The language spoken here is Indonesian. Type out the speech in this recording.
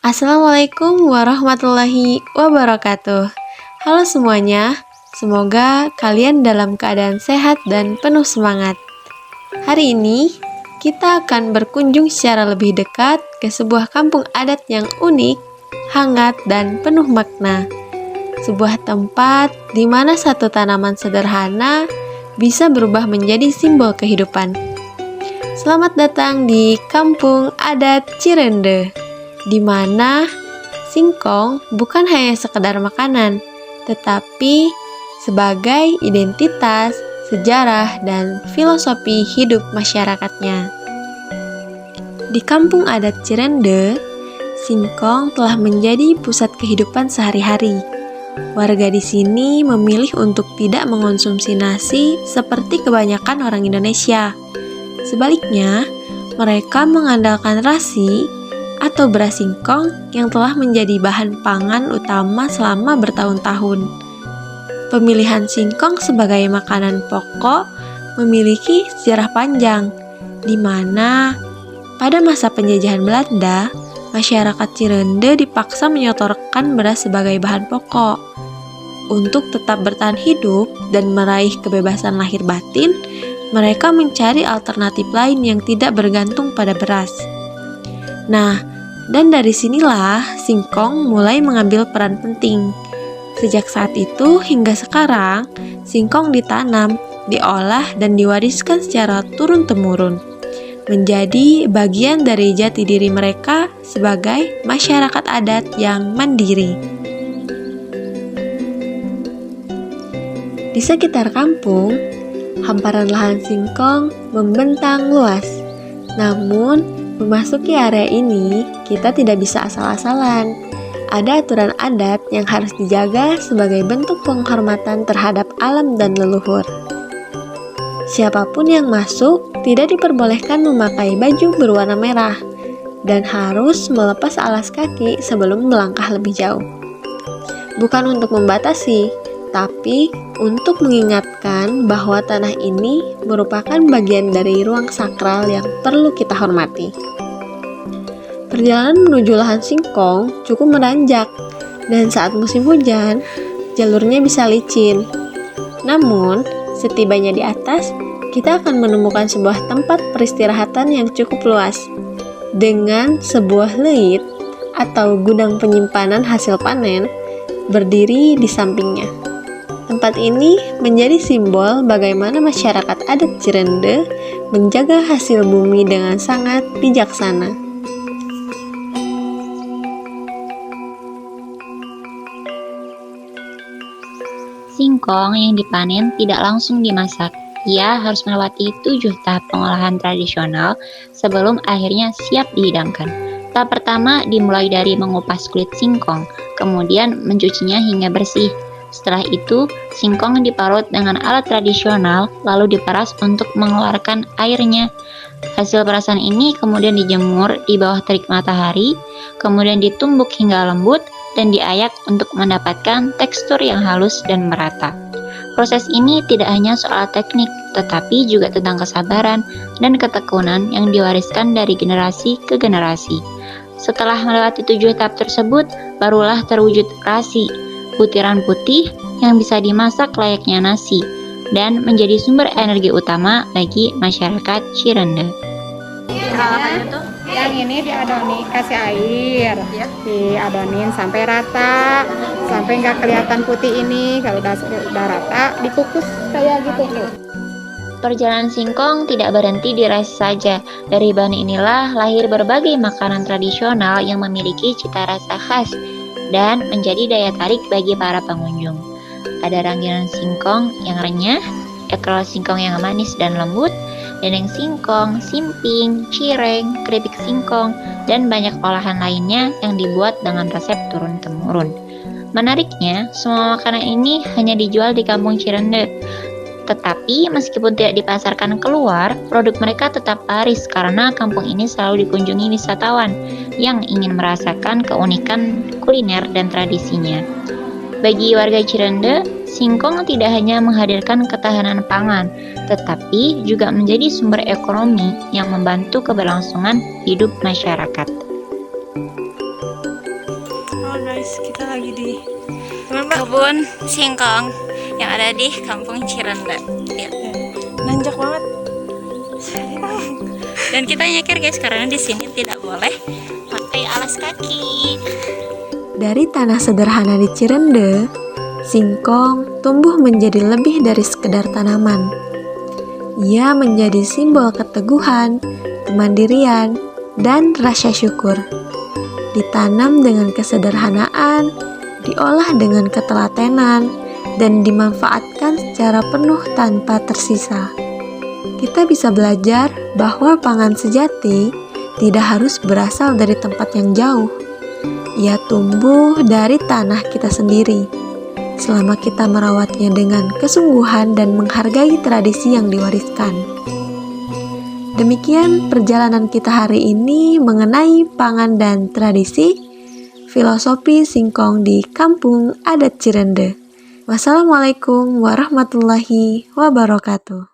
Assalamualaikum warahmatullahi wabarakatuh. Halo semuanya, semoga kalian dalam keadaan sehat dan penuh semangat. Hari ini kita akan berkunjung secara lebih dekat ke sebuah kampung adat yang unik, hangat, dan penuh makna. Sebuah tempat di mana satu tanaman sederhana bisa berubah menjadi simbol kehidupan. Selamat datang di Kampung Adat Cirende, di mana singkong bukan hanya sekedar makanan, tetapi sebagai identitas, sejarah, dan filosofi hidup masyarakatnya. Di Kampung Adat Cirende, singkong telah menjadi pusat kehidupan sehari-hari. Warga di sini memilih untuk tidak mengonsumsi nasi seperti kebanyakan orang Indonesia. Sebaliknya, mereka mengandalkan rasi atau beras singkong yang telah menjadi bahan pangan utama selama bertahun-tahun. Pemilihan singkong sebagai makanan pokok memiliki sejarah panjang, di mana pada masa penjajahan Belanda, masyarakat Cirende dipaksa menyotorkan beras sebagai bahan pokok. Untuk tetap bertahan hidup dan meraih kebebasan lahir batin, mereka mencari alternatif lain yang tidak bergantung pada beras. Nah, dan dari sinilah singkong mulai mengambil peran penting. Sejak saat itu hingga sekarang, singkong ditanam, diolah, dan diwariskan secara turun-temurun, menjadi bagian dari jati diri mereka sebagai masyarakat adat yang mandiri. Di sekitar kampung, hamparan lahan singkong membentang luas. Namun, memasuki area ini, kita tidak bisa asal-asalan. Ada aturan adat yang harus dijaga sebagai bentuk penghormatan terhadap alam dan leluhur. Siapapun yang masuk tidak diperbolehkan memakai baju berwarna merah dan harus melepas alas kaki sebelum melangkah lebih jauh. Bukan untuk membatasi, tapi untuk mengingatkan bahwa tanah ini merupakan bagian dari ruang sakral yang perlu kita hormati. Perjalanan menuju lahan singkong cukup menanjak, dan saat musim hujan, jalurnya bisa licin. Namun, setibanya di atas, kita akan menemukan sebuah tempat peristirahatan yang cukup luas, dengan sebuah leit atau gudang penyimpanan hasil panen berdiri di sampingnya. Tempat ini menjadi simbol bagaimana masyarakat adat Cirende menjaga hasil bumi dengan sangat bijaksana. Singkong yang dipanen tidak langsung dimasak. Ia harus melewati 7 tahap pengolahan tradisional sebelum akhirnya siap dihidangkan. Tahap pertama dimulai dari mengupas kulit singkong, kemudian mencucinya hingga bersih. Setelah itu, singkong diparut dengan alat tradisional lalu diperas untuk mengeluarkan airnya. Hasil perasan ini kemudian dijemur di bawah terik matahari, kemudian ditumbuk hingga lembut dan diayak untuk mendapatkan tekstur yang halus dan merata. Proses ini tidak hanya soal teknik, tetapi juga tentang kesabaran dan ketekunan yang diwariskan dari generasi ke generasi. Setelah melewati 7 tahap tersebut, barulah terwujud rasi, butiran putih yang bisa dimasak layaknya nasi dan menjadi sumber energi utama bagi masyarakat Cirende. Yang ini diadoni, kasih air, diadonin sampai rata, sampai nggak kelihatan putih ini. Kalau udah rata, dikukus kayak gitu. Perjalanan singkong tidak berhenti di rasi saja. Dari bahan inilah lahir berbagai makanan tradisional yang memiliki cita rasa khas dan menjadi daya tarik bagi para pengunjung. Ada rangginang singkong yang renyah, ekor singkong yang manis dan lembut, dendeng singkong, simping, cireng, keripik singkong, dan banyak olahan lainnya yang dibuat dengan resep turun-temurun. Menariknya, semua makanan ini hanya dijual di Kampung Cirende. Tetapi meskipun tidak dipasarkan keluar, produk mereka tetap laris karena kampung ini selalu dikunjungi wisatawan yang ingin merasakan keunikan kuliner dan tradisinya. Bagi warga Cirende, singkong tidak hanya menghadirkan ketahanan pangan, tetapi juga menjadi sumber ekonomi yang membantu keberlangsungan hidup masyarakat. kebun singkong yang ada di Kampung Cirende. Ya. Nanjak banget. Dan kita nyekir guys karena di sini tidak boleh pakai alas kaki. Dari tanah sederhana di Cirende, singkong tumbuh menjadi lebih dari sekedar tanaman. Ia menjadi simbol keteguhan, kemandirian, dan rasa syukur. Ditanam dengan kesederhanaan, diolah dengan ketelatenan, dan dimanfaatkan secara penuh tanpa tersisa. Kita bisa belajar bahwa pangan sejati tidak harus berasal dari tempat yang jauh. Ia tumbuh dari tanah kita sendiri, selama kita merawatnya dengan kesungguhan dan menghargai tradisi yang diwariskan. Demikian perjalanan kita hari ini mengenai pangan dan tradisi, filosofi singkong di Kampung Adat Cirende. Wassalamualaikum warahmatullahi wabarakatuh.